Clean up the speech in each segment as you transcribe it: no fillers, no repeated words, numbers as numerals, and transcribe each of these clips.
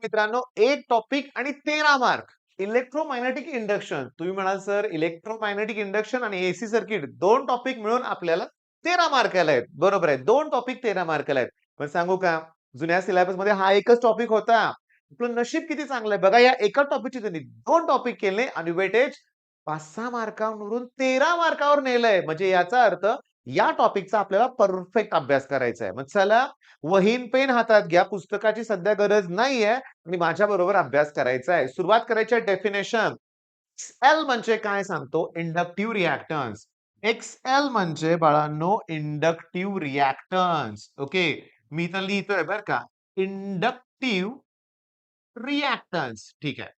मित्रांनो, एक टॉपिक आणि 13 मार्क. Electromagnetic induction. तुम्ही म्हणाल सर इलेक्ट्रोमॅग्नेटिक इंडक्शन आणि एसी सर्किट 2 टॉपिक मिळून आपल्याला 13 मार्काला आहेत. बरोबर आहे. 2 टॉपिक 13 मार्काला आहेत. पण सांगू का? जुन्या सिलेबसमध्ये हा एकच टॉपिक होता. आपलं नशीब किती चांगलं आहे. बघा या एका टॉपिकची त्यांनी 2 टॉपिक केले आणि वेटेज 5-6 मार्कावरून 13 मार्कावर नेलंय. म्हणजे याचा अर्थ या टॉपिकचा आपल्याला परफेक्ट अभ्यास करायचा आहे. मग चला वहीन पेन हातात घ्या. पुस्तकाची सध्या गरज नाहीये आणि माझ्याबरोबर अभ्यास करायचा आहे. सुरुवात करायची आहे डेफिनेशन. एक्सएल म्हणजे काय सांगतो? Inductive reactance. एक्सएल म्हणजे बाळांनो इंडक्टिव्ह रिएक्टन्स. ओके. मी तर लिहितोय बरं का. Inductive reactance. ठीक आहे.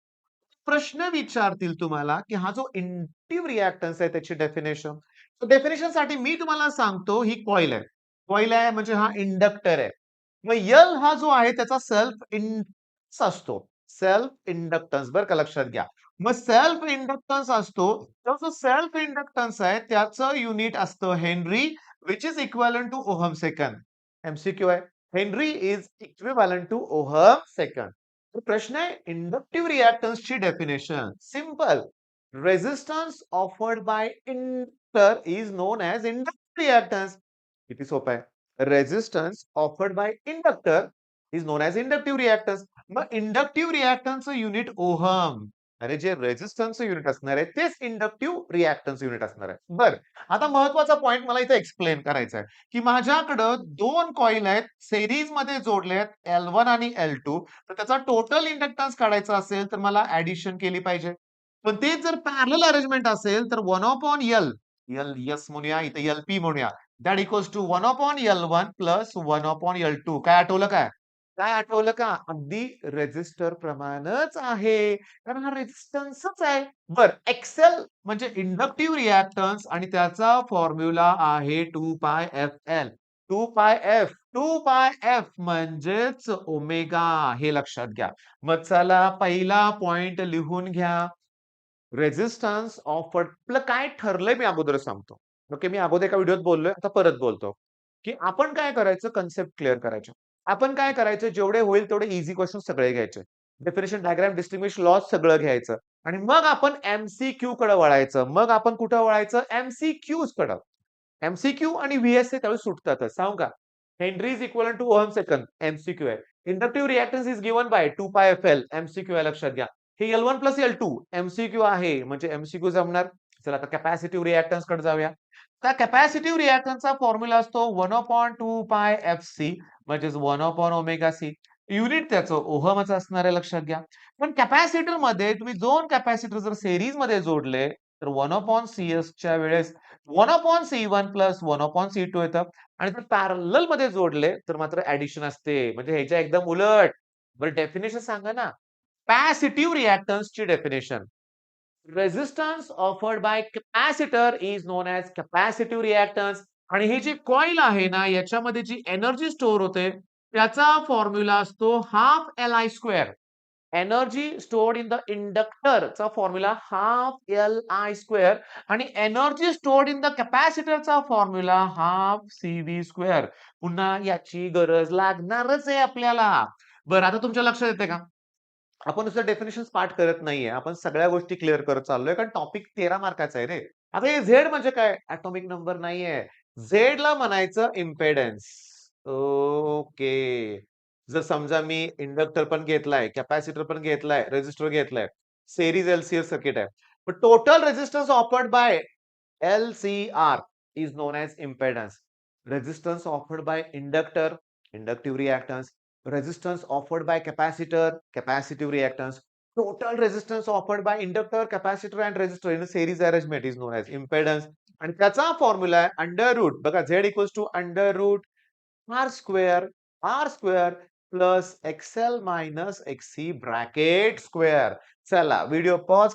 प्रश्न विचारतील तुम्हाला, की हा जो इंडक्टिव्ह रिएक्टन्स आहे त्याची डेफिनेशन. तर डेफिनेशनसाठी मी तुम्हाला सांगतो ही कॉईल आहे. कॉईल आहे म्हणजे हा इंडक्टर आहे. मग एल हा जो आहे त्याचा सेल्फ इंडक्टन्स असतो. सेल्फ इंडक्टन्स बरं का लक्षात घ्या. मग सेल्फ इंडक्टन्स असतो, तर जो सेल्फ इंडक्टन्स आहे त्याचं युनिट असतं henry which is equivalent to ohm second. MCQ आहे. Henry is equivalent to ohm second. तर प्रश्न आहे इंडक्टिव्ह रिएक्टन्सची definition. Simple. Resistance offered by inductor is known as inductive reactance. किती सोपं आहे. Resistance offered by inductor is known as inductive reactance. मग inductive रिएक्टन्सचं युनिट ओहम. अरे जे रेझिस्टन्सचं युनिट असणार आहे तेच इंडक्टिव्ह रिएक्टन्स युनिट असणार आहे. बरं. आता महत्वाचा पॉइंट मला इथे एक्सप्लेन करायचा आहे, की माझ्याकडं 2 कॉईल आहेत, सीरीजमध्ये जोडलेत L1 आणि L2. तर त्याचा टोटल इंडक्टन्स काढायचा असेल तर मला ऍडिशन केली पाहिजे. पण तेच जर पॅरलल अरेंजमेंट असेल तर 1/L एल यस म्हणूया इथे LP म्हणूया. That equals to 1/L1 plus 1/L2. काय आठवलं काय? काय आठवलं का? अगदी रेझिस्टर प्रमाणच आहे. कारण हा रेझिस्टन्सच आहे. बरं एक्सेल म्हणजे इंडक्टिव्ह रिएक्टन्स आणि त्याचा फॉर्म्युला आहे 2πfL. 2πf म्हणजेच ओमेगा हे लक्षात घ्या. मग चला पहिला पॉइंट लिहून घ्या. रेझिस्टन्स ऑफर्ड आपलं काय ठरलंय मी अगोदर सांगतो. ओके मी अगोदर एका व्हिडिओत बोललोय आता परत बोलतो, की आपण काय करायचं कन्सेप्ट क्लिअर करायचे. आपण काय करायचं जेवढे होईल तेवढे इझी क्वेश्चन सगळे घ्यायचे. डेफिनेशन डायग्राम डिस्टिंग्विश लॉज सगळं घ्यायचं आणि मग आपण एमसीक्यू कडे वळायचं. मग आपण कुठं वळायचं एमसीक्यूज कडे. एमसीक्यू आणि व्हीएसए त्यावेळी सुटतातच. सांगू का? Henry is equal to ohm second MCQ आहे. Inductive reactance is given by 2πfL MCQ आहे लक्षात घ्या. हे L1 प्लस L2 एमसीक्यू आहे म्हणजे एमसीक्यू जमणार. चला आता कॅपॅसिटिव्ह रिएक्टन्स कडे जाऊया. त्या कॅपॅसिटिव्ह रिएक्टन्सचा फॉर्म्युला असतो 1/2πfC म्हणजेच 1/ओमेगा सी. युनिट त्याचं ओहमच असणार आहे लक्षात घ्या. पण कॅपॅसिटर मध्ये तुम्ही 2 कॅपॅसिटर जर सेरीज मध्ये जोडले तर 1/CS च्या वेळेस 1/C1 प्लस 1/C2 येतं आणि जर पॅरलल मध्ये जोडले तर मात्र ऍडिशन असते. म्हणजे ह्याच्या एकदम उलट. बरं डेफिनेशन सांगा ना. कॅपॅसिटिव्ह रिएक्टन्सची definition. Resistance offered by capacitor is known as capacitive reactance. आणि ही जी कॉईल आहे ना याच्यामध्ये जी एनर्जी स्टोअर होते त्याचा फॉर्म्युला असतो half Li square. Energy stored in the इंडक्टरचा फॉर्म्युला हाफ Li स्क्वेअर आणि एनर्जी स्टोअर्ड इन द कॅपॅसिटरचा फॉर्म्युला हाफ CV स्क्वेअर. पुन्हा याची गरज लागणारच आहे आपल्याला. बरं आता तुमच्या लक्षात येते का? आपण नुसतं डेफिनेशन पाठ करत नाहीये. आपण सगळ्या गोष्टी क्लिअर करत चाललोय कारण टॉपिक 13 मार्काचा आहे रे. आता हे झेड म्हणजे काय? एटॉमिक नंबर नाहीये. झेडला म्हणायचं इम्पेडन्स. ओके. जर समजा मी इंडक्टर पण घेतलाय, कॅपॅसिटर पण घेतलाय, रेझिस्टर घेतलाय. सेरीज एलसीएस सर्किट आहे. पण total resistance offered bye LCR is known as impedance. Resistance offered by inductor, inductive reactance. Resistance offered by capacitor, capacitive reactance. Total resistance offered by inductor, capacitor and resistor in a series arrangement is known as impedance. आणि त्याचा formula आहे under root बघा Z equals to under root R square plus XL minus XC bracket square. चला video pause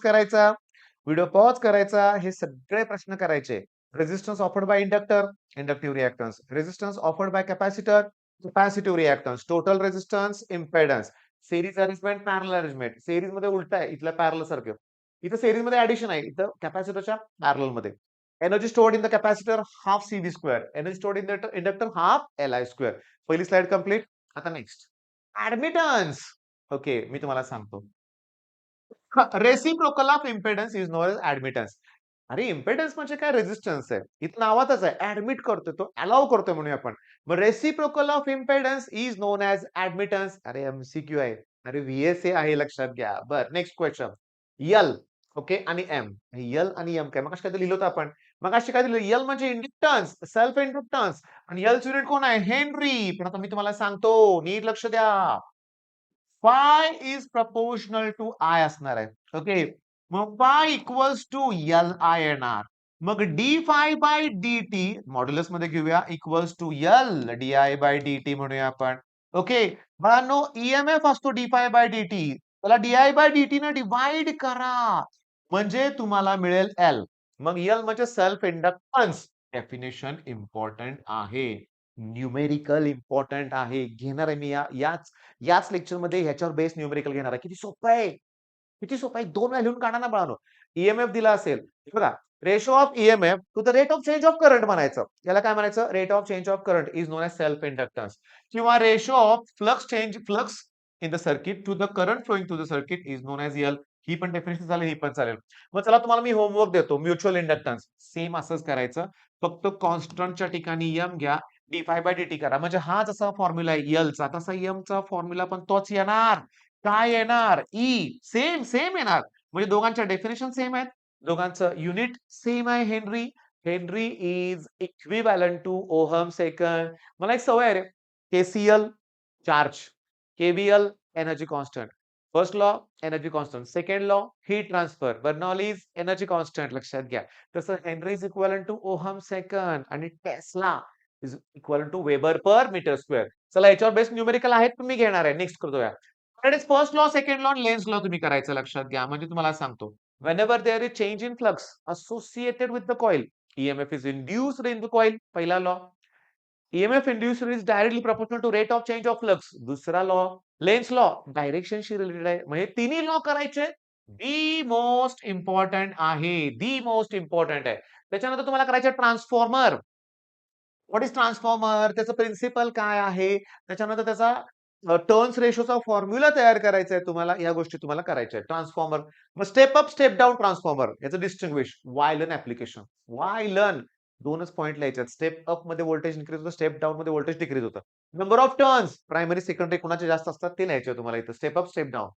करायचा हे सगळे प्रश्न करायचे. Resistance offered by inductor inductive reactance. Resistance offered by capacitor capacitive reactance. Total resistance impedance. Series arrangement parallel arrangement. Series मध्ये उलट आहे इथल्या पॅरलल सारखं. इथं सेरीज मध्ये ऍडिशन आहे इथं कॅपॅसिटरच्या पॅरलल मध्ये. Energy stored in the capacitor half CV square. Energy stored in the inductor half Li square. पहिली स्लाइड कंप्लीट. आता नेक्स्ट ऍडमिटन्स. ओके, मी तुम्हाला सांगतो. Reciprocal of impedance is known as admittance. अरे इम्पेडन्स म्हणजे काय रेझिस्टन्स आहे. इथं नावातच आहे. ऍडमिट करतोय तो, अलाउ करतोय म्हणूया आपण. मग reciprocal of impedance is known as admittance. अरे एमसीक्यू आहे. अरे व्हीएसए आहे लक्षात घ्या. बर नेक्स्ट क्वेश्चन. यल ओके आणि एम. यल आणि एम काय मग काय लिहिलं होतं आपण? मग अशी काय दिलं यल म्हणजे इंडक्टन्स, सेल्फ इंडक्टन्स आणि यल युनिट कोण आहे? हेनरी. पण आता मी तुम्हाला सांगतो नीट लक्ष द्या. phi is proportional to I असणार आहे. ओके. मग phi equals to L I येणार. मग D phi by D T modulus मध्ये घेऊया equals to L D I by D T म्हणूया आपण. ओके. बाळांनो ईएमएफ असतो D phi by D T. त्याला D I by D T ने डिवाइड करा. म्हणजे तुम्हाला मिळेल एल. मग एल म्हणजे सेल्फ इंडक्टन्स. डेफिनेशन इम्पॉर्टंट आहे. न्यूमेरिकल इम्पॉर्टंट आहे. घेणार आहे मी याच लेक्चरमध्ये ह्याच्यावर बेस न्यूमेरिकल घेणार आहे. किती सोपं आहे. किती सोपं आहे. 2 वेळा लिहून काढा ना बाळांनो. ईएमएफ दिला असेल. हे बघा ratio of EMF to the rate of change of current म्हणायचं. याला काय म्हणायचं? Rate of change of current is known as self inductance किंवा ratio of flux in the circuit to the current flowing to the circuit is known as L. ही पण definition चालेल, ही पण चालेल. मग चला तुम्हाला मी होमवर्क देतो. म्युच्युअल इंडक्टन्स सेम असंच करायचं. फक्त कॉन्स्टंटच्या ठिकाणी एम घ्या. D phi by D T करा. म्हणजे हा जसा फॉर्म्युला आहे एलचा तसा एमचा फॉर्म्युला पण तोच येणार. काय येणार? ई. सेम सेम येणार. म्हणजे दोघांच्या डेफिनेशन सेम आहेत. दोघांचं युनिट सेम आहे henry. Henry is equivalent to ohm second. मला एक सवय आहे रे. KCL charge, KVL energy constant. First law energy constant, second law heat transfer, Bernoulli's energy constant लक्षात घ्या. तसं henry is equivalent to ohm second आणि tesla is equal to weber per metre square. चला याच्यावर बेस्ट न्यूमेरिकल आहेत तुम्ही घेणार आहे. नेक्स्ट करतोया. First law, second law, Lenz law तुम्ही करायचं लक्षात घ्या. म्हणजे तुम्हाला सांगतो. Whenever there is change in flux associated with the coil, EMF is induced in the coil. पहिला law. EMF induced is directly proportional to rate of change of flux. दुसरा law. Lenz law डायरेक्शनशी related आहे. म्हणजे तिन्ही law करायचे. The most important आहे. The most important आहे. त्याच्यानंतर तुम्हाला करायचं ट्रान्सफॉर्मर. What is transformer? त्याचं प्रिन्सिपल काय आहे? त्याच्यानंतर त्याचा टर्न्स रेशोचा फॉर्म्युला तयार करायचा आहे तुम्हाला. या गोष्टी तुम्हाला करायच्या आहेत. ट्रान्सफॉर्मर. मग step up, step down transformer. याचं डिस्टिंग्विश. वायलन ऍप्लिकेशन. वायलन. 2च पॉइंट लिहायचे. स्टेप अप मध्ये व्होल्टेज इन्क्रीज होतं, स्टेप डाउन मध्ये व्होल्टेज डिक्रीज होतं. Number of turns primary secondary कुणाचे जास्त असतात ते लिहायचे तुम्हाला इथं. Step up, step down.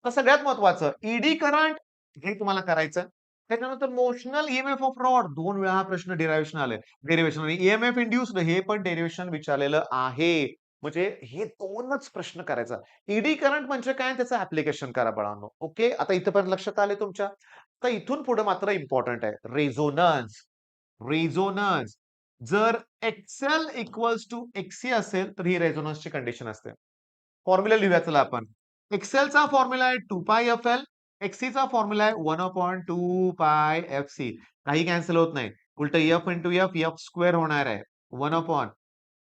तर सगळ्यात महत्वाचं ईडी करंट हे तुम्हाला करायचं. त्याच्यानंतर मोशनल ईएमएफ ऑफ रॉड 2 वेळा हा प्रश्न डेरिव्हेशन आले. डेरिव्हेशन आणि ईएमएफ इंड्युस्ड हे पण डेरिव्हेशन विचारलेलं आहे. म्हणजे हे 2च प्रश्न करायचा. ईडी करंट म्हणजे काय त्याचं ऍप्लिकेशन करा बाळांनो. ओके. आता इथपर्यंत लक्षात आले तुमच्या. तर इथून पुढे मात्र इम्पॉर्टंट आहे. रेझोनन्स. रेझोनन्स. जर एक्सएल इक्वल्स टू एक्सी असेल तर ही रेझोनन्सची कंडिशन असते. फॉर्म्युला लिहूया चला आपण. एक्सेलचा फॉर्म्युला आहे 2 पाय एफ एल. एक्सीचा फॉर्म्युला आहे 1/2 पाय एफ सी. काही कॅन्सल होत नाही. उलट F into F F square होणार आहे. 1/2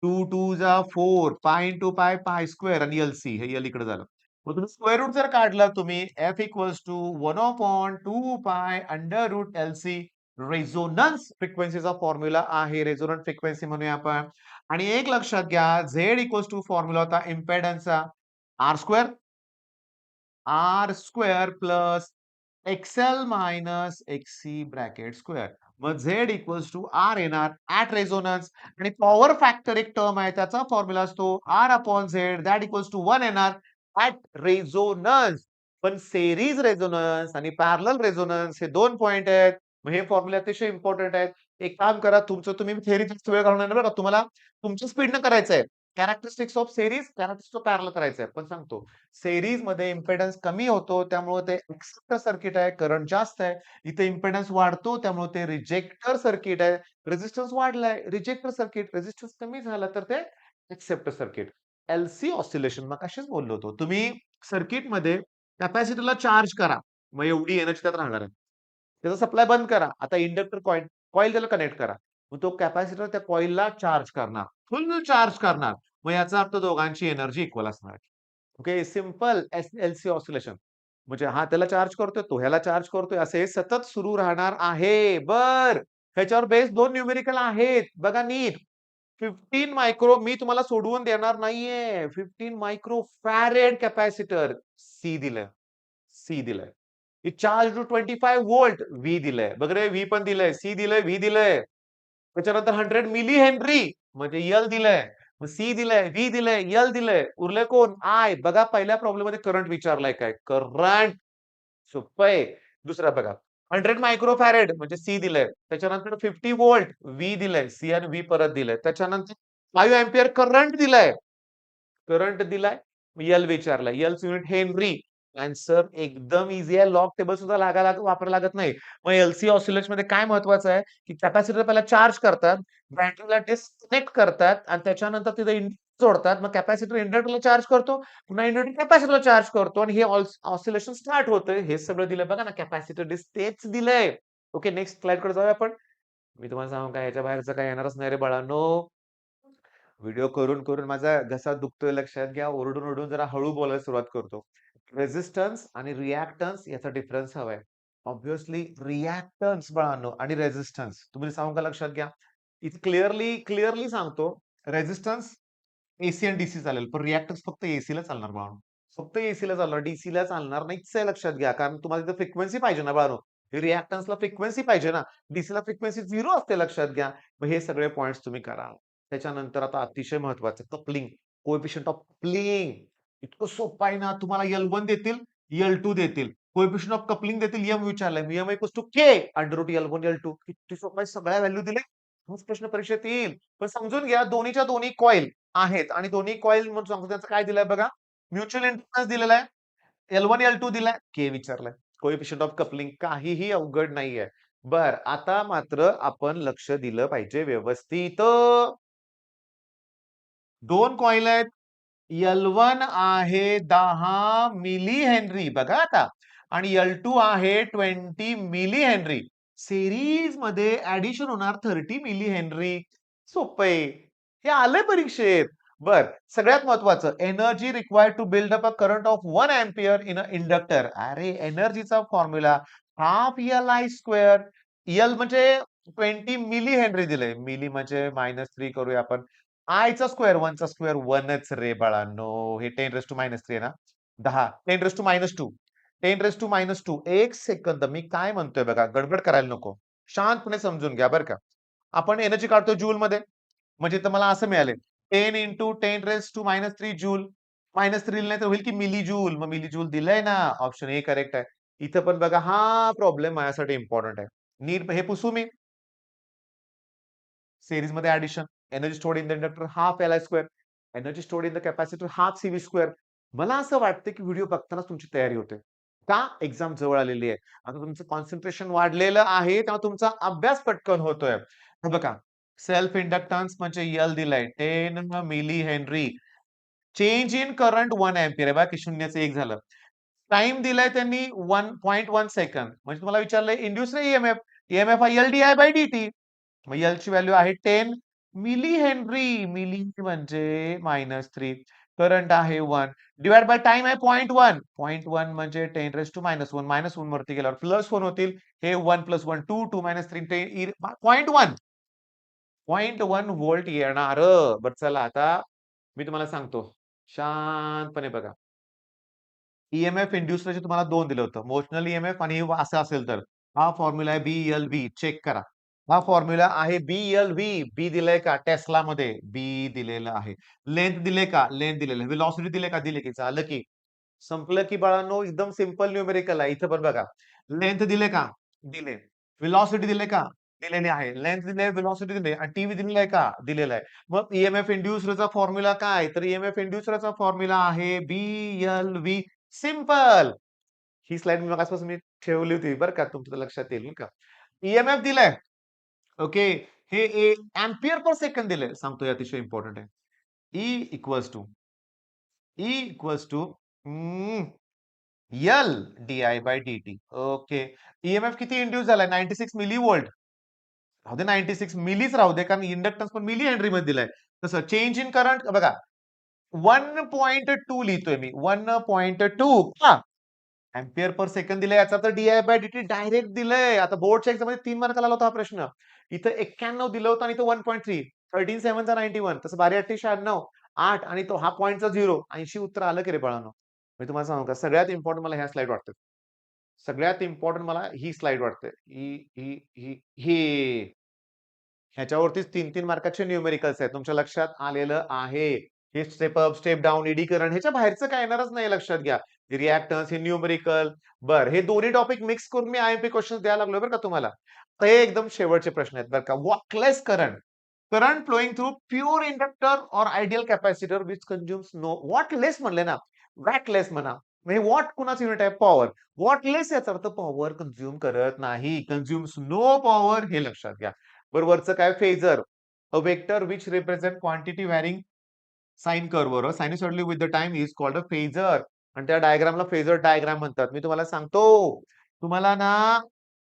2 जा 4 pi into pi pi square आणि एल सी हे एल इकडे झालं. मग तुम्ही स्क्वेअर रूट जर काढला तुम्ही F equals to 1/2 pi under root L C. Resonance फ्रिक्वेन्सीचा फॉर्म्युला आहे. रेझोनन्स फ्रिक्वेन्सी म्हणूया आपण. आणि एक लक्षात घ्या झेड इक्वल्स टू फॉर्म्युला होता इम्पेडन्सचा R square plus XL minus XC bracket square. मग झेड इक्वल्स टू आर येणार ऍट रेझोनन्स आणि पॉवर फॅक्टर एक टर्म आहे त्याचा फॉर्म्युला असतो R upon Z that equals to 1 येणार ऍट रेझोनन्स. पण सेरीज रेझोनन्स आणि पॅरलल रेझोनन्स हे 2 पॉइंट आहेत. मग हे फॉर्म्युला अतिशय इम्पॉर्टंट आहेत. एक काम करा तुमचं तुम्ही थेअरी जास्त वेळ घालवणार नाही बरं का. तुम्हाला तुमच्या स्पीडनं करायचं आहे. Characteristics of series, characteristics of parallel करायचं आहे. पण सांगतो सेरीज मध्ये इम्पेडन्स कमी होतो त्यामुळे ते एक्सेप्टर सर्किट आहे. करंट जास्त आहे. इथे इम्पेडन्स वाढतो त्यामुळे ते रिजेक्टर सर्किट आहे. रेझिस्टन्स वाढलाय रिजेक्टर सर्किट. रेझिस्टन्स कमी झाला तर ते एक्सेप्टर सर्किट. एलसी ऑसिलेशन मग अशीच बोललो होतो. तुम्ही सर्किटमध्ये कॅपॅसिटरला चार्ज करा. मग एवढी एनर्जी त्यात राहणार आहे. त्याचा सप्लाय बंद करा. आता इंडक्टर कॉइल कॉइल त्याला कनेक्ट करा. मग तो कॅपॅसिटर त्या कॉइलला चार्ज करणार. फुल चार्ज करणार. मग याचा अर्थ दोघांची एनर्जी इक्वल असणार आहे. Okay simple LC oscillation. म्हणजे हा त्याला चार्ज करतोय तो ह्याला चार्ज करतोय असे सतत सुरू राहणार आहे. बर ह्याच्यावर बेस 2 न्यूमेरिकल आहेत बघा नीट. 15 मायक्रो मी तुम्हाला सोडवून देणार नाहीये. 15 मायक्रो फॅरेड कॅपॅसिटर सी दिलंय. सी दिलंय. It charge to 25 volt V दिलंय. बघ रे व्ही पण दिलंय, सी दिलंय, व्ही दिलंय. त्याच्यानंतर 100 मिली हेनरी म्हणजे एल दिलंय. मग सी दिलंय, व्ही दिलंय, एल दिलंय. उरले कोण? आय. बघा पहिल्या प्रॉब्लेम मध्ये करंट विचारलाय काय? करंट सोपं आहे. दुसरा बघा 100 मायक्रो फॅरेड म्हणजे सी दिलंय. त्याच्यानंतर 50 व्होल्ट व्ही दिलंय. सी आणि व्ही परत दिलंय. त्याच्यानंतर 5 अँपिअर करंट दिलाय. करंट दिलाय. एल विचारलाय. L unit henry. आन्सर एकदम इझी आहे. लॉग टेबल सुद्धा वापरायला लागत नाही. मग एलसी ऑसिलेशन मध्ये काय महत्वाचं आहे, की कॅपॅसिटर पहिला चार्ज करतात, बॅटरीला डिस्कनेक्ट करतात आणि त्याच्यानंतर तिथे जोडतात. मग कॅपॅसिटर इंडक्टरला चार्ज करतो, पुन्हा इंडक्टर कॅपॅसिटरला चार्ज करतो आणि हे ऑसिलेशन स्टार्ट होतं. हे सगळं दिलंय बघा ना, कॅपॅसिटर तेच दिलंय. ओके, नेक्स्ट स्लाइड कडे जाऊया आपण. मी तुम्हाला सांगू का ह्याच्या बाहेरचं काही येणारच नाही रे बाळांनो. व्हिडिओ करून करून माझा घसा दुखतोय लक्षात घ्या. ओरडून ओरडून जरा हळू बोलायला सुरुवात करतो. रेझिस्टन्स आणि रिएक्टन्स याचा डिफरन्स हवाय. ऑब्व्हियसली रिएक्टन्स बाळांनो आणि रेझिस्टन्स तुम्ही सांगू का लक्षात घ्या. इथे क्लिअरली क्लिअरली सांगतो. रेझिस्टन्स एसी आणि डीसी चालेल, पण रिएक्टन्स फक्त एसी ला चालणार बाळांनो. फक्त एसी ला चालणार, डीसी ला चालणार नाहीच आहे लक्षात घ्या. कारण तुम्हाला तिथे फ्रिक्वेन्सी पाहिजे ना बाळांनो. रिएक्टन्सला फ्रिक्वेन्सी पाहिजे ना. डीसी ला फ्रिक्वेन्सी 0 असते लक्षात घ्या. मग हे सगळे पॉइंट्स तुम्ही करा. त्याच्यानंतर आता अतिशय महत्वाचं कपलिंग, कोएफिशियंट ऑफ कपलिंग. इतकं सोपं आहे ना. तुम्हाला L1 देतील, L2 देतील. कोएफिशियंट ऑफ कपलिंग देतील, एम विचारलंय. M equals to K under root L1 L2. किती सोपं आहे. सगळ्या व्हॅल्यू दिले. हाच प्रश्न परीक्षेत येईल. पण समजून घ्या दोन्हीच्या दोन्ही कॉइल आहेत आणि दोन्ही कॉइल म्हणून सांगतो त्याचं काय दिलंय बघा. म्युच्युअल इंडक्टन्स दिलेला आहे. L1 L2 दिलाय, के विचारलाय. कोएफिशियंट ऑफ कपलिंग काहीही अवघड नाहीये. बर आता मात्र आपण लक्ष दिलं पाहिजे व्यवस्थित. दोन कॉइल आहेत. L1 आहे 10 मिली हेनरी बघा आता आणि L2 आहे 20 मिली हेनरी. सिरीज मध्ये ऍडिशन होणार 30 मिली हेनरी. सोपं आहे. हे आलंय परीक्षेत. बर सगळ्यात महत्वाचं energy required to build up a current of 1 ampere in a inductor. अरे एनर्जीचा formula half L I square. L म्हणजे 20 मिली हेनरी दिलंय. मिली म्हणजे -3 करूया आपण. आय चा स्क्वेअर 1 चा स्क्वेअर 1च रे बाळांनो. हे 10 रेस टू -3 आहे ना. 10 10 रेस टू -2 10 रेस टू -2. एक सेकंद मी काय म्हणतोय बघा गडबड करायला नको. शांतपणे समजून घ्या बरं का. आपण एनर्जी काढतो जूल मध्ये. म्हणजे तर मला असं मिळाले 10 इंटू 10 रेस टू -3 जूल. -3 नाही तर होईल की मिली जूल. मग मिली जूल दिलंय ना. ऑप्शन ए करेक्ट आहे. इथं पण बघा हा प्रॉब्लेम माझ्यासाठी इम्पॉर्टंट आहे. नीट हे पुसू मी. series मध्ये addition energy stored in the inductor half L I square energy stored in the capacitor half CV square. मला असं वाटतं की व्हिडिओ बघतानाच तुमची तयारी होते. का एक्झाम जवळ आलेली आहे. आता तुमचं कॉन्सन्ट्रेशन वाढलेलं आहे त्यामुळे तुमचा अभ्यास पटकन होतोय. हे बघा सेल्फ इंडक्टन्स म्हणजे एल दिलाय 10 milli henry. Change in current 1 ampere आहे बघा की शून्याचं एक झालं. टाइम दिलाय त्यांनी 1.1 सेकंद म्हणजे तुम्हाला विचारलंय इंड्युस ईएमएफ. ईएमएफ हा L D I by D T. मग L ची व्हॅल्यू आहे 10 मिली हेनरी. मिली म्हणजे -3. करंट आहे 1 डिवाइड बाय टाइम आहे 0.1. 0.1 म्हणजे 10 रेस टू -1. -1 वरती गेल्यावर +1 होतील. हे 1 + 1 2 2 -3 10 0.1. 0.1 व्होल्ट येणार. बरं चला आता मी तुम्हाला सांगतो. शांतपणे बघा. ईएमएफ इंड्युसरचे तुम्हाला 2 दिलं होतं. मोशनल ईएमएफ आणि असं असेल तर. हा फॉर्म्युला आहे BLV चेक करा. हा फॉर्म्युला आहे BLV. बी दिलंय का टेस्लामध्ये? बी दिलेलं आहे. लेंथ दिले का? लेंथ दिलेलं आहे. व्हेलॉसिटी दिले का? दिले की. झालं की. संपलं की बाळांनो एकदम सिंपल न्यूमेरिकल आहे. इथं पण बघा. लेंथ दिले का? दिले. व्हेलॉसिटी दिले का? दिलेली आहे. लेंथ दिले, व्हेलॉसिटी दिले आणि टीव्ही दिलेला आहे का? दिलेला आहे. मग ईएमएफ इंड्युसरचा फॉर्म्युला काय? तर ईएमएफ इंड्युसरचा फॉर्म्युला आहे BLV. सिंपल. ही स्लाइड मी मगासपासून मी ठेवली होती बरं का तुमच्या लक्षात येईल का. ईएमएफ दिलाय. ओके. हे अँपिअर पर सेकंद दिलंय. सांगतोय अतिशय इम्पॉर्टंट आहे. E equals to L D I by D T. Okay. EMF किती इंड्यूस झालाय 96 मिली व्होल्ट. राहू दे 96 मिलीच राहू दे कारण इंडक्टन्स पण मिली हेनरी मध्ये दिलाय. तसं चेंज इन करंट बघा 1.2 लिहितोय मी 1.2 का अँपिअर पर सेकंद दिलंय. याचा तर डीआय बाय डीटी डायरेक्ट दिलंय. आता बोर्डच्या एक्झाम मध्ये 3 मार्काला आला होता हा प्रश्न. इथं 91 दिलं होतं आणि इथं 1.3. 13 7 91 तसं 12 96 8 आणि तो हा पॉइंटचा 0 80 उत्तर आलं की रे बाळांनो. मी तुम्हाला सांगू का सगळ्यात इम्पोर्टंट मला ह्या स्लाईड वाटतात. सगळ्यात इम्पोर्टंट मला ही स्लाईड वाटते. ही ह्याच्यावरतीच 3-3 मार्काचे न्यूमेरिकल्स आहेत. तुमच्या लक्षात आलेलं आहे. हे स्टेप अप, स्टेप डाउन, एडीकरण ह्याच्या बाहेरचं काय येणारच नाही लक्षात घ्या. रिएक्टन्स, हे न्यूमेरिकल बरं हे दोन्ही टॉपिक मिक्स करून मी आय क्वेश्चन्स द्यायला लागलोय बरं का तुम्हाला. तर हे एकदम शेवटचे प्रश्न आहेत बरं का. Wattless current. Current flowing through pure inductor और ideal capacitor which consumes no wattless म्हणले ना, वॅटलेस म्हणा. म्हणजे वॉट कुणाचं युनिट आहे? पॉवर. वॉटलेस याचा अर्थ पॉवर कन्झ्युम करत नाही. कन्झ्युम्स नो पॉवर हे लक्षात घ्या. बरोबरचं काय? Phasor. A vector which represent quantity varying sine curve बरोबर. Sinusoidally with the time is called a phasor आणि त्या डायग्रामला फेजर डायग्राम म्हणतात. मी तुम्हाला सांगतो, तुम्हाला ना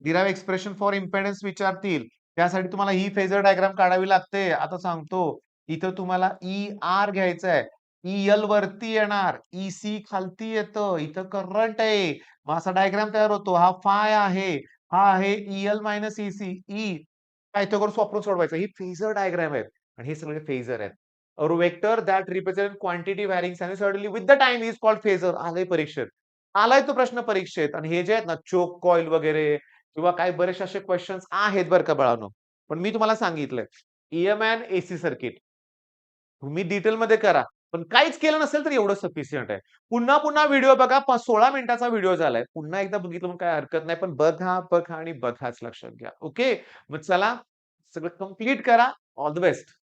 डिराइव्ह एक्सप्रेशन फॉर इम्पेडन्स विचारतील. त्यासाठी तुम्हाला ही फेजर डायग्राम काढावी लागते. आता सांगतो. इथं तुम्हाला ER घ्यायचं आहे. EL वरती येणार, EC खालती येतं. इथं करंट आहे. मग असा डायग्राम तयार होतो. हा फाय आहे. हा आहे EL मायनस EC. पायथागोरस वापरून सोडवायचं. ही फेजर डायग्राम आहेत आणि हे सगळे फेजर आहेत. A vector that represent quantity varying sinusoidally with the time is called phasor. आलंय परीक्षेत. आलाय तो प्रश्न परीक्षेत आणि हे जे आहेत ना चोक कॉइल वगैरे किंवा काही बरेचसे असे क्वेश्चन्स आहेत बरं का बाळांनो. पण मी तुम्हाला सांगितलंय EMN AC सर्किट तुम्ही डिटेलमध्ये करा. पण काहीच केलं नसेल तर एवढं सफिशियंट आहे. पुन्हा पुन्हा व्हिडिओ बघा 16 मिनिटाचा व्हिडिओ झालाय. पुन्हा एकदा बघितलं म्हणून काही हरकत नाही. पण बघा, बघा आणि बघाच लक्षात घ्या. ओके. मग चला सगळं कंप्लीट करा. All the best.